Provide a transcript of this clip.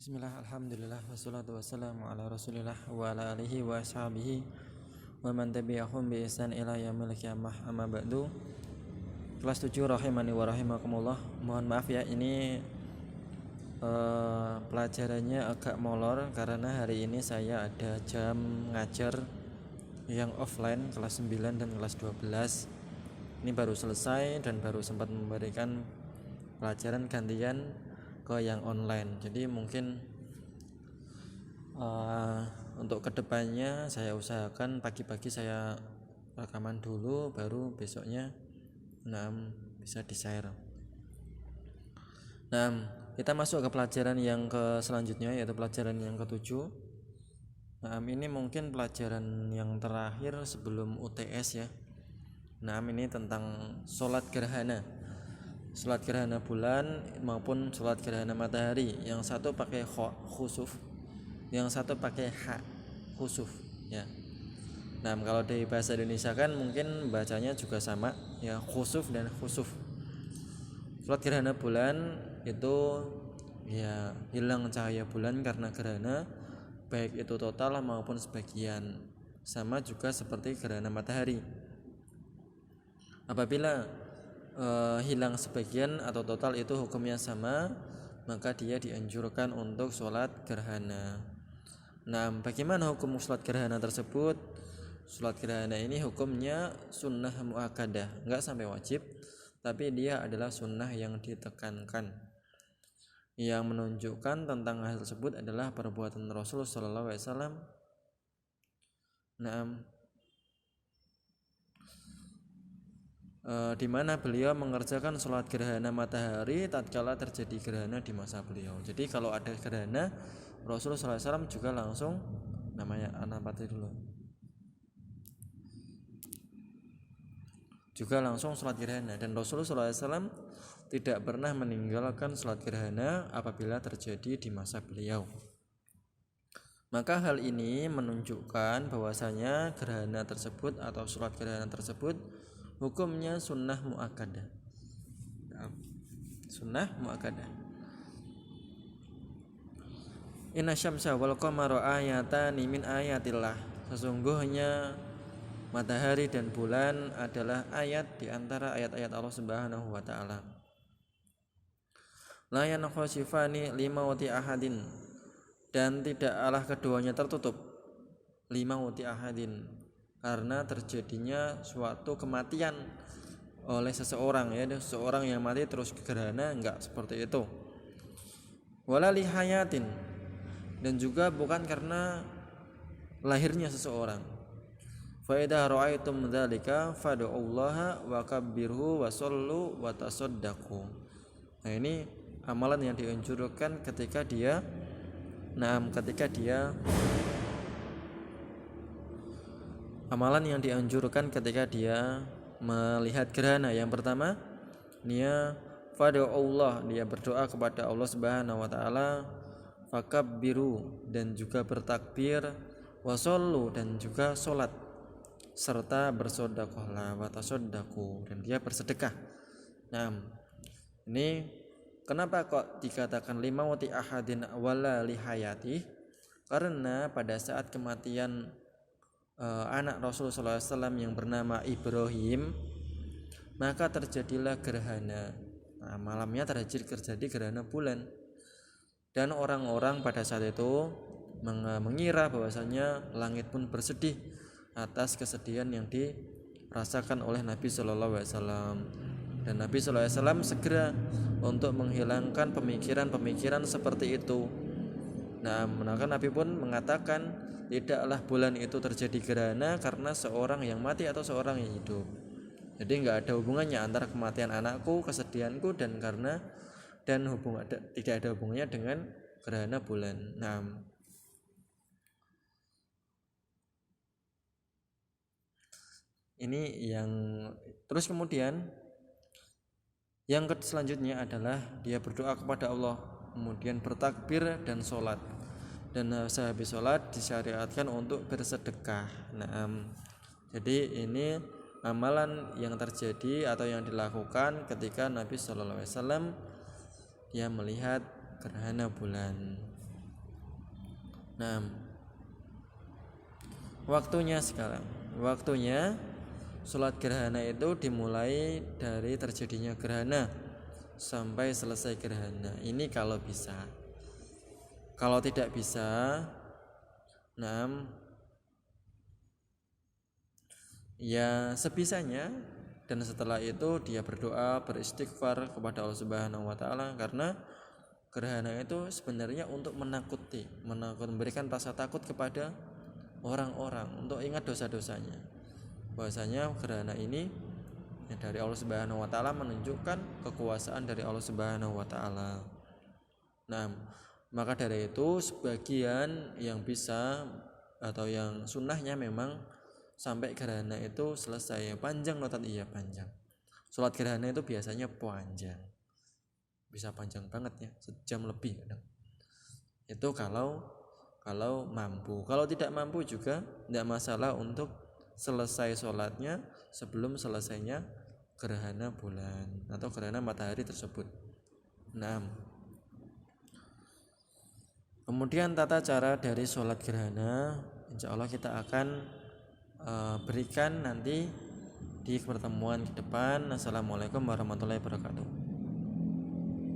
Bismillah, alhamdulillah, wassalatu wassalamu ala rasulillah wa ala alihi wa ashabihi wa man tabi'ahum bi ihsan ila yaumil qiyamah, amma ba'du. Kelas 7 rahimani wa rahimakumullah. Mohon maaf ya, ini pelajarannya agak molor karena hari ini saya ada jam ngajar yang offline kelas 9 dan kelas 12. Ini baru selesai dan baru sempat memberikan pelajaran gantian ke yang online. Jadi mungkin untuk kedepannya saya usahakan pagi-pagi saya rekaman dulu, baru besoknya bisa di-share. Kita masuk ke pelajaran yang selanjutnya, yaitu pelajaran yang ke-7. Ini mungkin pelajaran yang terakhir sebelum UTS ya. Ini tentang sholat gerhana. Sholat gerhana bulan maupun sholat gerhana matahari. Yang satu pakai khusuf, yang satu pakai khusuf ya. Kalau di bahasa Indonesia kan mungkin bacanya juga sama ya, khusuf dan khusuf. Sholat gerhana bulan itu ya hilang cahaya bulan karena gerhana, baik itu total maupun sebagian. Sama juga seperti gerhana matahari. Apabila hilang sebagian atau total itu hukumnya sama, maka dia dianjurkan untuk sholat gerhana. Bagaimana hukum sholat gerhana tersebut? Sholat gerhana ini hukumnya sunnah muakkadah, enggak sampai wajib, tapi dia adalah sunnah yang ditekankan. Yang menunjukkan tentang hal tersebut adalah perbuatan Rasulullah SAW. Di mana beliau mengerjakan sholat gerhana matahari tatkala terjadi gerhana di masa beliau. Jadi kalau ada gerhana, Rasulullah SAW juga langsung sholat gerhana, dan Rasulullah SAW tidak pernah meninggalkan sholat gerhana apabila terjadi di masa beliau. Maka hal ini menunjukkan bahwasanya gerhana tersebut atau sholat gerhana tersebut hukumnya sunnah muakkadah. Sunnah muakkadah. Inna syamsa wal qamara ayatani min ayatillah. Sesungguhnya matahari dan bulan adalah ayat di antara ayat-ayat Allah Subhanahu wa taala. La yankhasifani limauti ahadin, dan tidaklah keduanya tertutup limauti ahadin, karena terjadinya suatu kematian oleh seseorang ya, seseorang yang mati terus gerhana, enggak seperti itu. Wala lihayatin, dan juga bukan karena lahirnya seseorang. Fa idza ra'aitum dzalika fad'ullaha wa kabbirhu wa shallu wa tasaddaqu. Ini amalan yang dianjurkan ketika dia melihat gerhana. Yang pertama, dia fad'ullah, dia berdoa kepada Allah Subhanahu wa taala, fakabbiru, dan juga bertakbir, wasollu, dan juga sholat, serta bersedekahlah, watasodaku, dan dia bersedekah. Ini kenapa kok dikatakan limauti ahadin wala lihayati? Karena pada saat kematian anak Rasulullah SAW yang bernama Ibrahim, maka terjadilah gerhana. Malamnya terjadi gerhana bulan, dan orang-orang pada saat itu mengira bahwasanya langit pun bersedih atas kesedihan yang dirasakan oleh Nabi SAW. Dan Nabi SAW segera untuk menghilangkan pemikiran-pemikiran seperti itu. Maka Nabi pun mengatakan, tidaklah bulan itu terjadi gerhana karena seorang yang mati atau seorang yang hidup. Jadi enggak ada hubungannya antara kematian anakku, kesedihanku, tidak ada hubungannya dengan gerhana bulan. Ini yang terus kemudian yang selanjutnya adalah dia berdoa kepada Allah, kemudian bertakbir dan sholat. Dan sehabis sholat disyariatkan untuk bersedekah. Jadi ini amalan yang terjadi atau yang dilakukan ketika Nabi SAW melihat gerhana bulan. Nah, waktunya sekarang. Waktunya sholat gerhana itu dimulai dari terjadinya gerhana sampai selesai gerhana. Ini kalau bisa. Kalau tidak bisa, ya sebisanya, dan setelah itu dia berdoa, beristighfar kepada Allah Subhanahu wa taala, karena gerhana itu sebenarnya untuk memberikan rasa takut kepada orang-orang, untuk ingat dosa-dosanya. Bahwasanya gerhana ini dari Allah Subhanahu wa taala menunjukkan kekuasaan dari Allah Subhanahu wa taala. Nah, maka dari itu sebagian yang bisa atau yang sunnahnya memang sampai gerhana itu selesai. Panjang notat, iya panjang. Sholat gerhana itu biasanya panjang, bisa panjang banget ya, sejam lebih kadang. Itu kalau mampu. Kalau tidak mampu juga tidak masalah untuk selesai sholatnya sebelum selesainya gerhana bulan atau gerhana matahari tersebut. Nah, kemudian tata cara dari sholat gerhana insya Allah kita akan berikan nanti di pertemuan ke depan. Assalamualaikum warahmatullahi wabarakatuh.